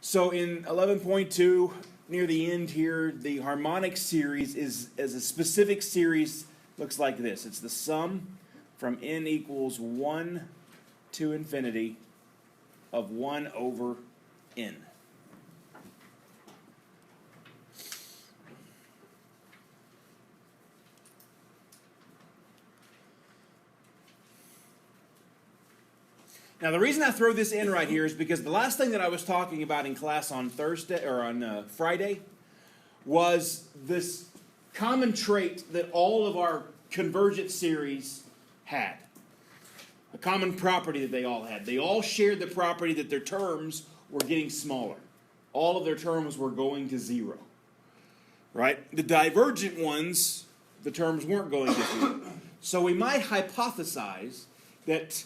So in 11.2, near the end here, the harmonic series is as a specific series looks like this. It's the sum from n equals 1 to infinity of 1 over n. Now, the reason I throw this in right here is because the last thing that I was talking about in class on Thursday or on Friday was this common trait that all of our convergent series had. A common property that they all had. They all shared the property that their terms were getting smaller. All of their terms were going to zero. Right? The divergent ones, the terms weren't going to zero. So we might hypothesize that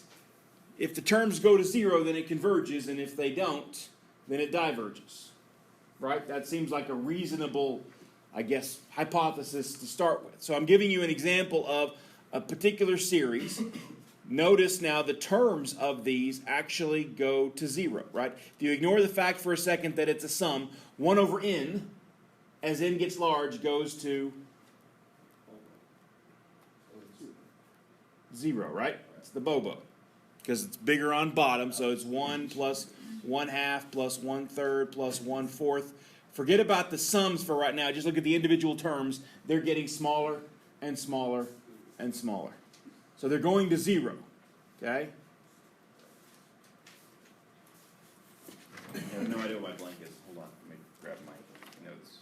if the terms go to zero, then it converges, and if they don't, then it diverges. Right? That seems like a reasonable, I guess, hypothesis to start with. So I'm giving you an example of a particular series. Notice now the terms of these actually go to zero, right? If you ignore the fact for a second that it's a sum, 1 over n, as n gets large, goes to 0, right? It's the bobo. Because it's bigger on bottom, so it's 1 plus 1/2 plus 1/3 plus 1/4. Forget about the sums for right now. Just look at the individual terms. They're getting smaller and smaller and smaller. So they're going to 0. Okay? I have no idea what my blank is. Hold on. Let me grab my notes.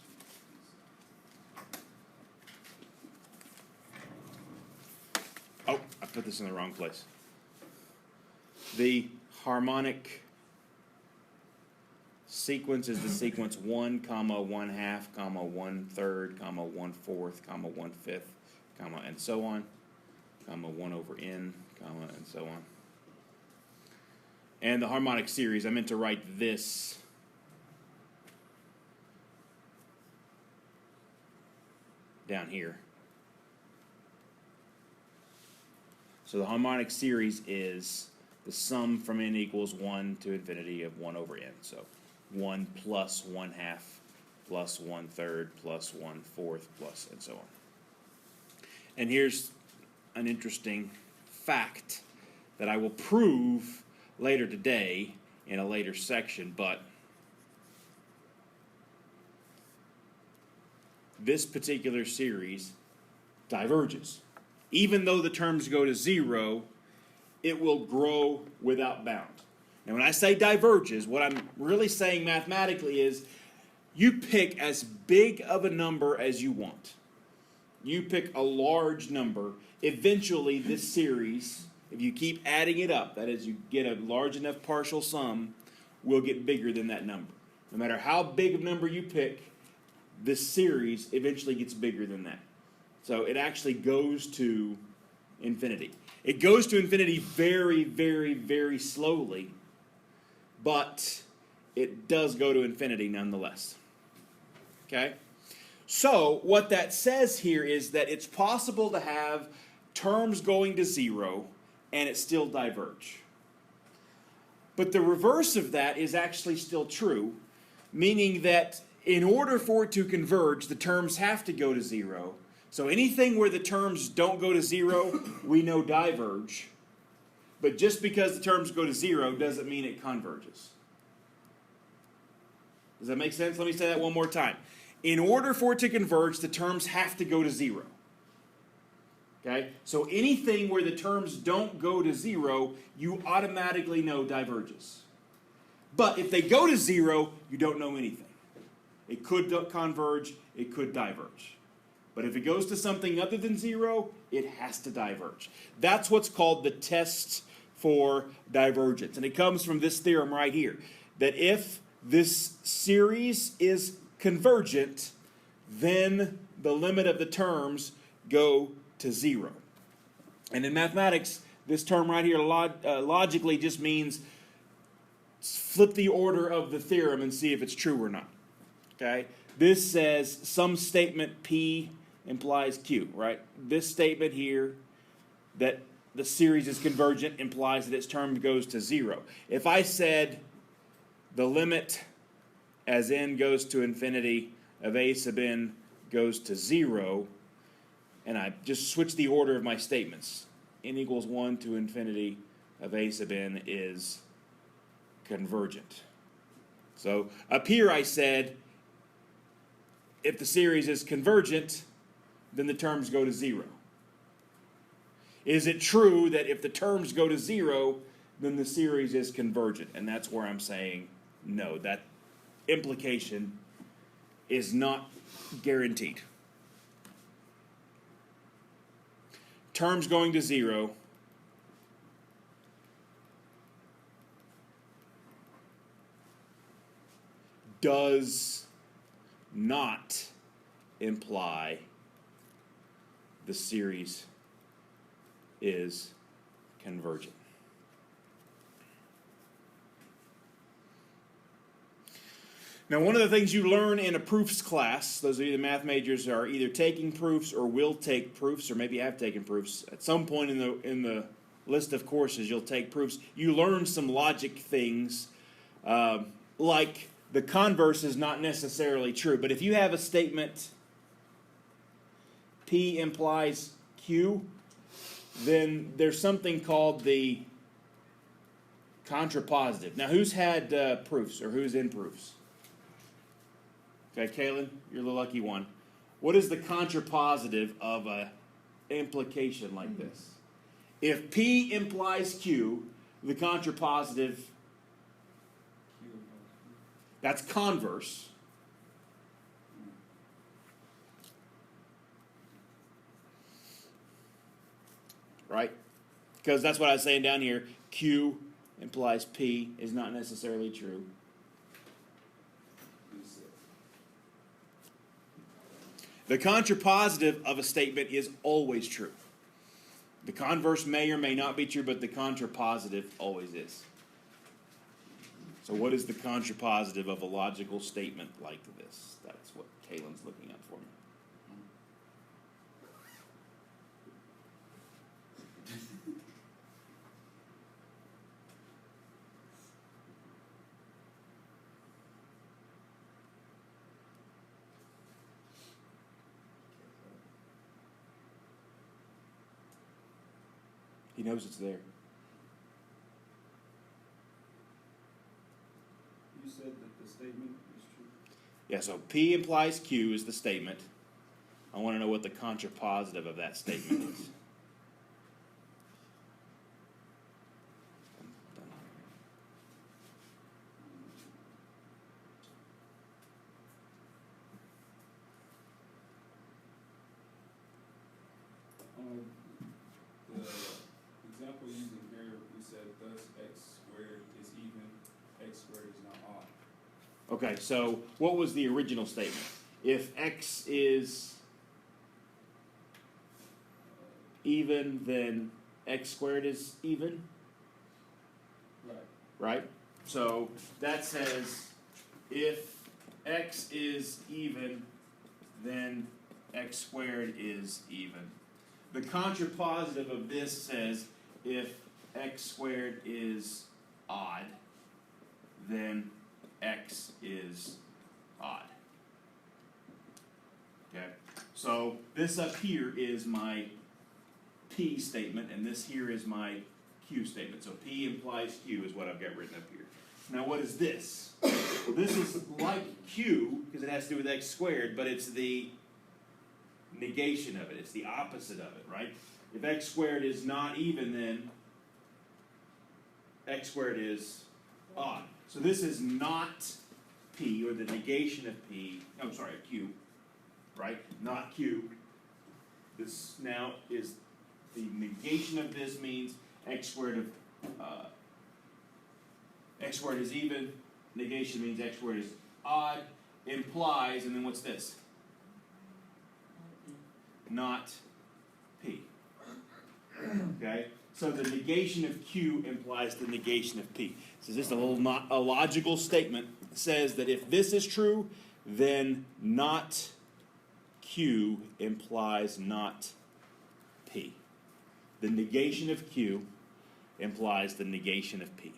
Oh, I put this in the wrong place. The harmonic sequence is the sequence 1, 1/2, 1/3, 1/4, 1/5, and so on, 1 over n, and so on. And the harmonic series, I meant to write this down here. So the harmonic series is the sum from n equals 1 to infinity of 1 over n. So 1 plus 1/2 plus 1/3 plus 1/4 plus and so on. And here's an interesting fact that I will prove later today in a later section, but this particular series diverges. Even though the terms go to 0, it will grow without bound. And when I say diverges, what I'm really saying mathematically is you pick as big of a number as you want. You pick a large number. Eventually, this series, if you keep adding it up, that is, you get a large enough partial sum, will get bigger than that number. No matter how big of a number you pick, this series eventually gets bigger than that. So it actually goes to infinity. It goes to infinity very, very, very slowly, but it does go to infinity nonetheless. Okay? So what that says here is that it's possible to have terms going to 0 and it still diverge. But the reverse of that is actually still true, meaning that in order for it to converge, the terms have to go to 0. So anything where the terms don't go to 0, we know diverge. But just because the terms go to 0 doesn't mean it converges. Does that make sense? Let me say that one more time. In order for it to converge, the terms have to go to 0. Okay? So anything where the terms don't go to 0, you automatically know diverges. But if they go to 0, you don't know anything. It could converge, it could diverge. But if it goes to something other than 0, it has to diverge. That's what's called the test for divergence. And it comes from this theorem right here, that if this series is convergent, then the limit of the terms go to 0. And in mathematics, this term right here logically just means flip the order of the theorem and see if it's true or not. Okay? This says some statement P implies Q, right? This statement here, that the series is convergent, implies that its term goes to 0. If I said the limit as n goes to infinity of a sub n goes to 0, and I just switch the order of my statements. N equals 1 to infinity of a sub n is convergent. So up here I said, if the series is convergent, then the terms go to 0. Is it true that if the terms go to 0, then the series is convergent? And that's where I'm saying no, that implication is not guaranteed. Terms going to 0 does not imply the series is convergent. Now, one of the things you learn in a proofs class, those of you the math majors are either taking proofs or will take proofs, or maybe have taken proofs. At some point in the list of courses, you'll take proofs. You learn some logic things, like the converse is not necessarily true. But if you have a statement, P implies Q, then there's something called the contrapositive. Now, who's had proofs, or who's in proofs? Okay, Kaylin, you're the lucky one. What is the contrapositive of an implication like this? If P implies Q, the contrapositive, that's converse. Right? Because that's what I was saying down here. Q implies P is not necessarily true. The contrapositive of a statement is always true. The converse may or may not be true, but the contrapositive always is. So what is the contrapositive of a logical statement like this? That's what Kaylin's looking at for me. He knows it's there. You said that the statement is true? Yeah, so P implies Q is the statement. I want to know what the contrapositive of that statement is. The example using here, we said thus x squared is even, x squared is not odd. Okay, so what was the original statement? If x is even, then x squared is even? Right. Right? So that says if x is even, then x squared is even. The contrapositive of this says if x squared is odd, then x is odd. Okay? So this up here is my P statement, and this here is my Q statement. So P implies Q is what I've got written up here. Now what is this? Well, this is like Q, because it has to do with x squared, but it's the negation of it. It's the opposite of it, right? If x squared is not even, then x squared is odd. So this is not P, or the negation of P. I'm sorry, Q, right? Not Q. This now is the negation of this means x squared is even. Negation means x squared is odd. Implies, and then what's this? Not P. Okay? So the negation of Q implies the negation of P. So this is a logical statement. It says that if this is true, then not Q implies not P. The negation of Q implies the negation of P.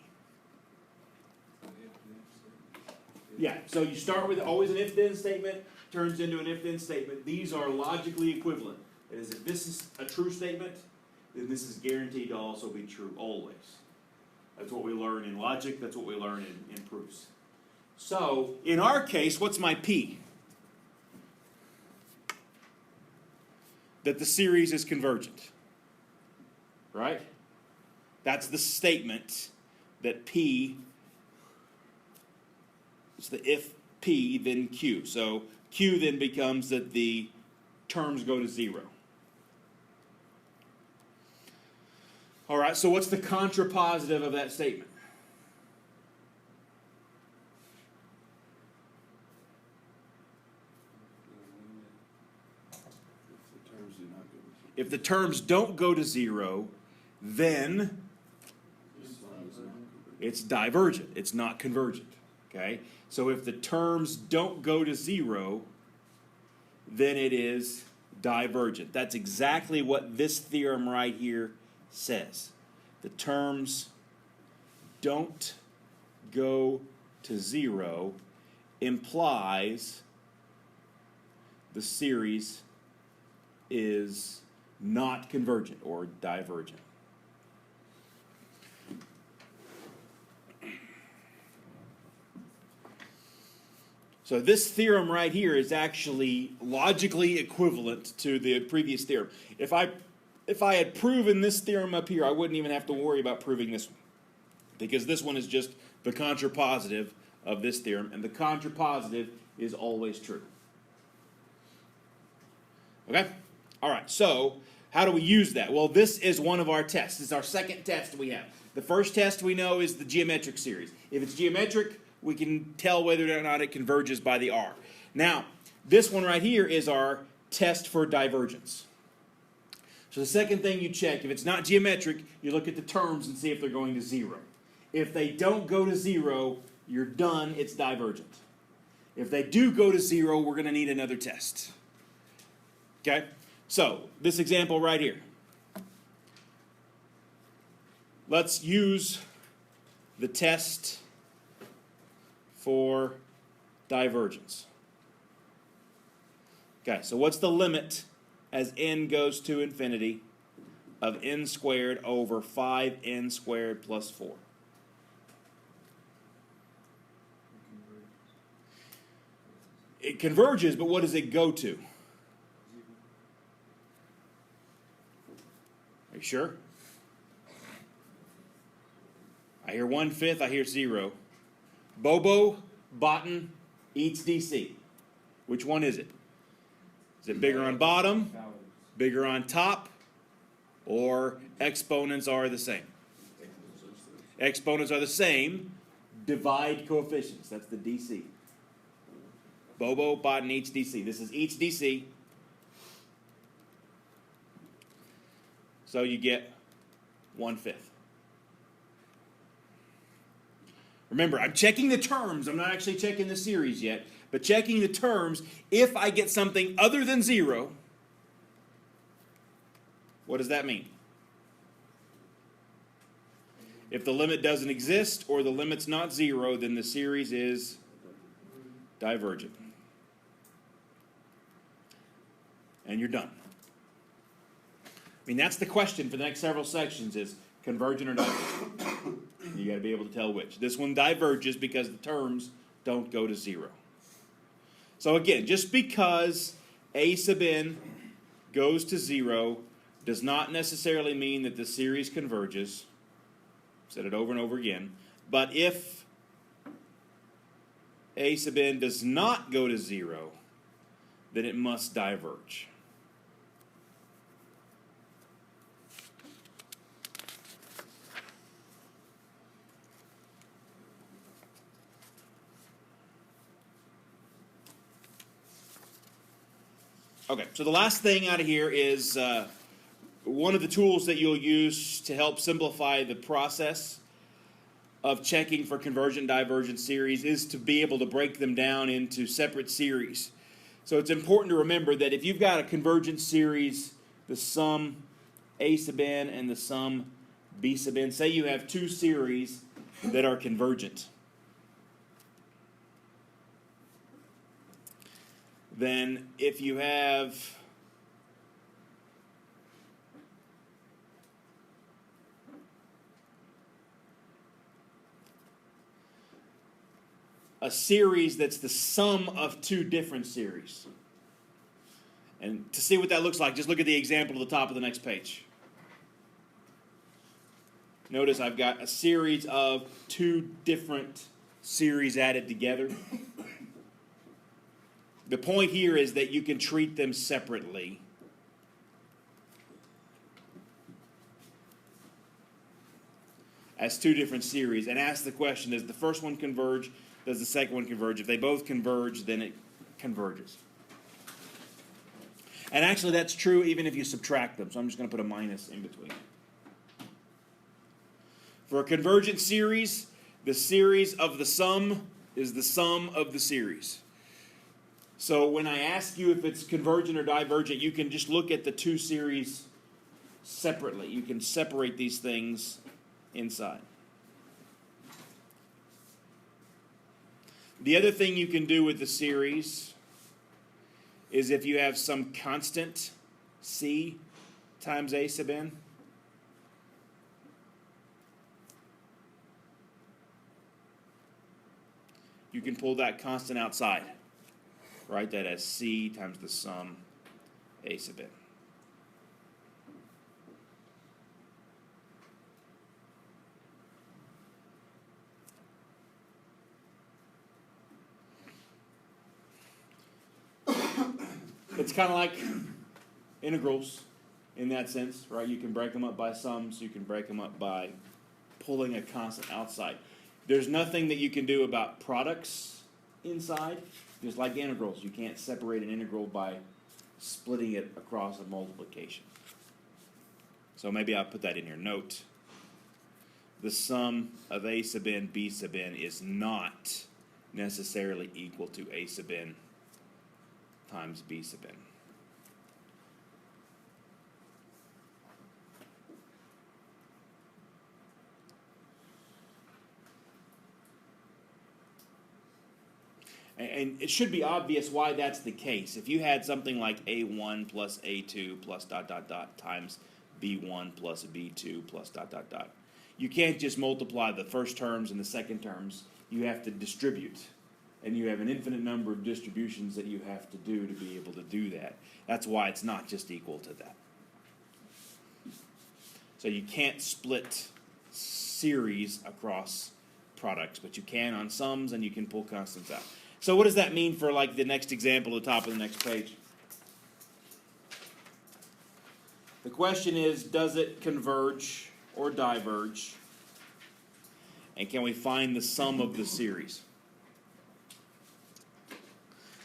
Yeah, so you start with always an if-then statement, turns into an if-then statement. These are logically equivalent. That is, if this is a true statement, then this is guaranteed to also be true, always. That's what we learn in logic, that's what we learn in proofs. So, in our case, what's my P? That the series is convergent. Right? That's the statement that P, it's the if P, then Q. So Q then becomes that the terms go to 0. All right, so what's the contrapositive of that statement? If the terms don't go to 0, then it's divergent. It's not convergent. Okay? So if the terms don't go to 0, then it is divergent. That's exactly what this theorem right here says. The terms don't go to 0 implies the series is not convergent or divergent. So this theorem right here is actually logically equivalent to the previous theorem. If I had proven this theorem up here, I wouldn't even have to worry about proving this one, because this one is just the contrapositive of this theorem, and the contrapositive is always true. Okay? All right, so how do we use that? Well, this is one of our tests. This is our second test we have. The first test we know is the geometric series. If it's geometric, we can tell whether or not it converges by the R. Now, this one right here is our test for divergence. So the second thing you check, if it's not geometric, you look at the terms and see if they're going to 0. If they don't go to 0, you're done, it's divergent. If they do go to 0, we're going to need another test. Okay? So, this example right here. Let's use the test for divergence. Okay, so what's the limit as n goes to infinity of n squared over 5n squared plus 4? It converges, but what does it go to? Are you sure? I hear 1/5, I hear 0. Bobo Bottom eats DC. Which one is it? Is it bigger on bottom, bigger on top, or exponents are the same? Exponents are the same. Divide coefficients. That's the DC. Bobo Bottom eats DC. This is eats DC. So you get 1/5. Remember, I'm checking the terms. I'm not actually checking the series yet, but checking the terms. If I get something other than 0, what does that mean? If the limit doesn't exist or the limit's not 0, then the series is divergent. And you're done. I mean, that's the question for the next several sections is convergent or divergent. You got to be able to tell which. This one diverges because the terms don't go to 0. So again, just because a sub n goes to 0 does not necessarily mean that the series converges. I've said it over and over again. But if a sub n does not go to 0, then it must diverge. Okay, so the last thing out of here is one of the tools that you'll use to help simplify the process of checking for convergent divergent series is to be able to break them down into separate series. So it's important to remember that if you've got a convergent series, the sum a sub n and the sum b sub n, say you have two series that are convergent. then if you have a series that's the sum of two different series. And to see what that looks like, just look at the example at the top of the next page. Notice I've got a series of two different series added together. The point here is that you can treat them separately. As two different series, and ask the question, does the first one converge? Does the second one converge? If they both converge, then it converges. And actually that's true even if you subtract them, so I'm just going to put a minus in between. For a convergent series, the series of the sum is the sum of the series. So when I ask you if it's convergent or divergent, you can just look at the two series separately. You can separate these things inside. The other thing you can do with the series is if you have some constant C times A sub n, you can pull that constant outside. Write that as C times the sum A sub n. It's kind of like integrals in that sense, right? You can break them up by sums, you can break them up by pulling a constant outside. There's nothing that you can do about products inside. Just like integrals, you can't separate an integral by splitting it across a multiplication. So maybe I'll put that in here. Note, the sum of A sub n, B sub n is not necessarily equal to A sub n times B sub n. And it should be obvious why that's the case. If you had something like A1 plus A2 plus dot dot dot times B1 plus B2 plus dot dot dot, you can't just multiply the first terms and the second terms. You have to distribute. And you have an infinite number of distributions that you have to do to be able to do that. That's why it's not just equal to that. So you can't split series across products, but you can on sums, and you can pull constants out. So what does that mean for like the next example at the top of the next page? The question is, does it converge or diverge? And can we find the sum of the series?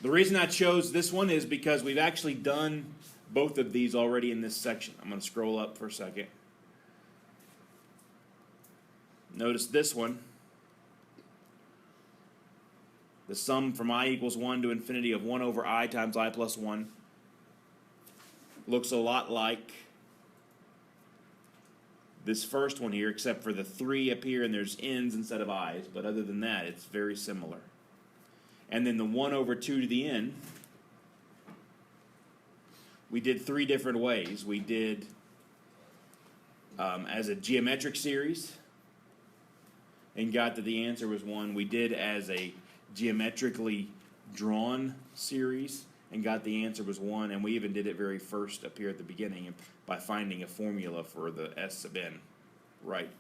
The reason I chose this one is because we've actually done both of these already in this section. I'm going to scroll up for a second. Notice this one. The sum from I equals 1 to infinity of 1 over I times I plus 1 looks a lot like this first one here, except for the 3 up here and there's n's instead of i's. But other than that, it's very similar. And then the 1 over 2 to the n, we did 3 different ways. We did as a geometric series and got that the answer was 1. We did as a geometrically drawn series and got the answer was 1. And we even did it very first up here at the beginning by finding a formula for the S sub n right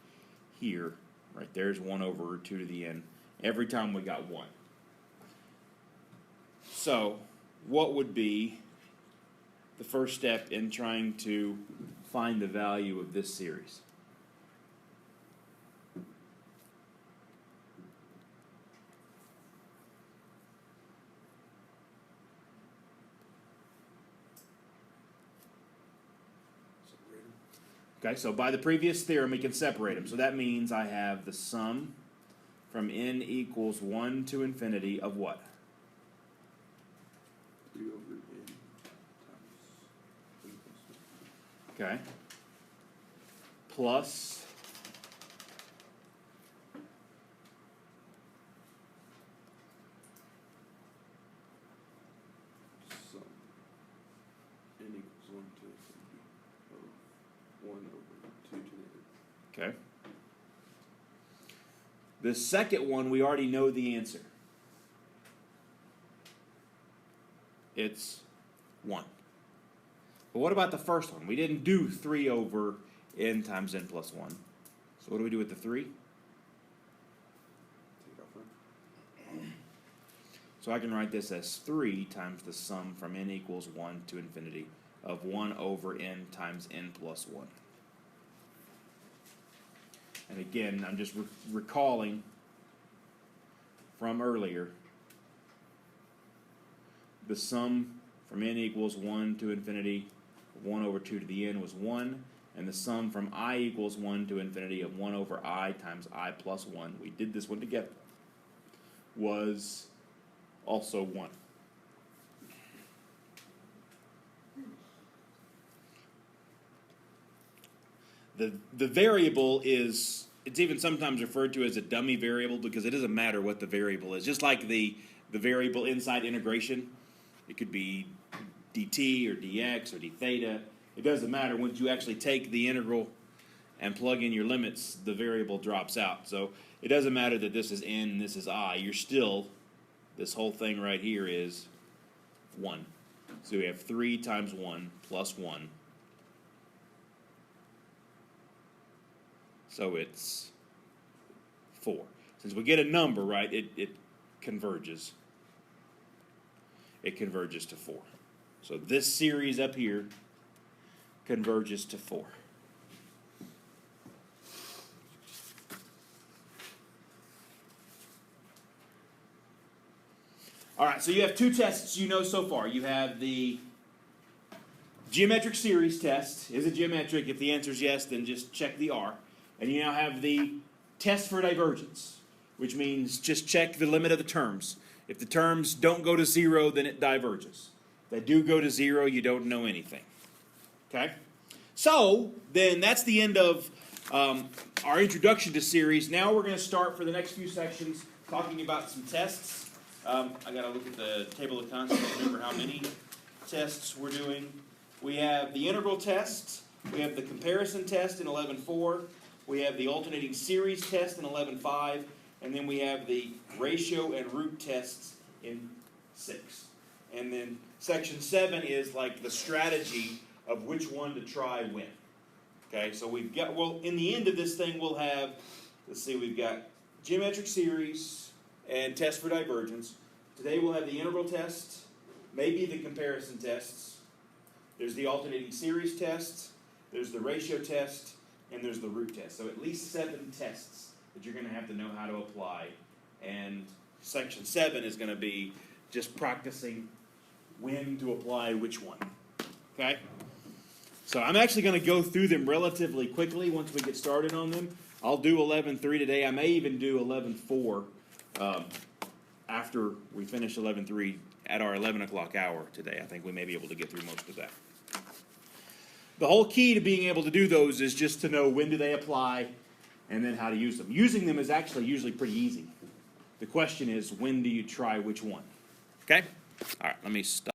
here. Right there's 1 over 2 to the n. Every time we got 1. So, what would be the first step in trying to find the value of this series? Okay, so by the previous theorem, we can separate them. So that means I have the sum from n equals 1 to infinity of what? 3 over n times Okay. Plus n equals 1 to infinity, or 1 over 2 to the n. Okay. The second one, we already know the answer. It's 1. But what about the first one? We didn't do 3 over n times n plus 1. So what do we do with the 3? Take it off front. So I can write this as 3 times the sum from n equals 1 to infinity of 1 over n times n plus 1. And again, I'm just recalling from earlier, the sum from n equals 1 to infinity of 1 over 2 to the n was 1, and the sum from I equals 1 to infinity of 1 over I times I plus 1, we did this one together, was also 1. The variable is, it's even sometimes referred to as a dummy variable because it doesn't matter what the variable is. Just like the variable inside integration, it could be dt or dx or d theta. It doesn't matter. Once you actually take the integral and plug in your limits, the variable drops out. So it doesn't matter that this is n and this is I. You're still, this whole thing right here is 1. So we have 3 times 1 plus 1. So it's 4. Since we get a number, right, it converges. It converges to 4. So this series up here converges to 4. All right, so you have 2 tests you know so far. You have the geometric series test. Is it geometric? If the answer is yes, then just check the R. And you now have the test for divergence, which means just check the limit of the terms. If the terms don't go to 0, then it diverges. If they do go to 0, you don't know anything. Okay? So, then that's the end of our introduction to series. Now we're going to start for the next few sections talking about some tests. I got to look at the table of contents to remember how many tests we're doing. We have the integral test. We have the comparison test in 11.4. We have the alternating series test in 11.5. And then we have the ratio and root tests in 6. And then section 7 is like the strategy of which one to try when. Okay, so we've got, well, in the end of this thing we'll have, let's see, we've got geometric series and test for divergence. Today we'll have the integral test, maybe the comparison tests. There's the alternating series test, there's the ratio test, and there's the root test. So at least 7 tests that you're going to have to know how to apply. And section 7 is going to be just practicing when to apply which one. Okay? So I'm actually going to go through them relatively quickly once we get started on them. I'll do 11.3 today. I may even do 11.4 after we finish 11.3 at our 11 o'clock hour today. I think we may be able to get through most of that. The whole key to being able to do those is just to know when do they apply and then how to use them. Using them is actually usually pretty easy. The question is, when do you try which one? Okay? All right, let me stop.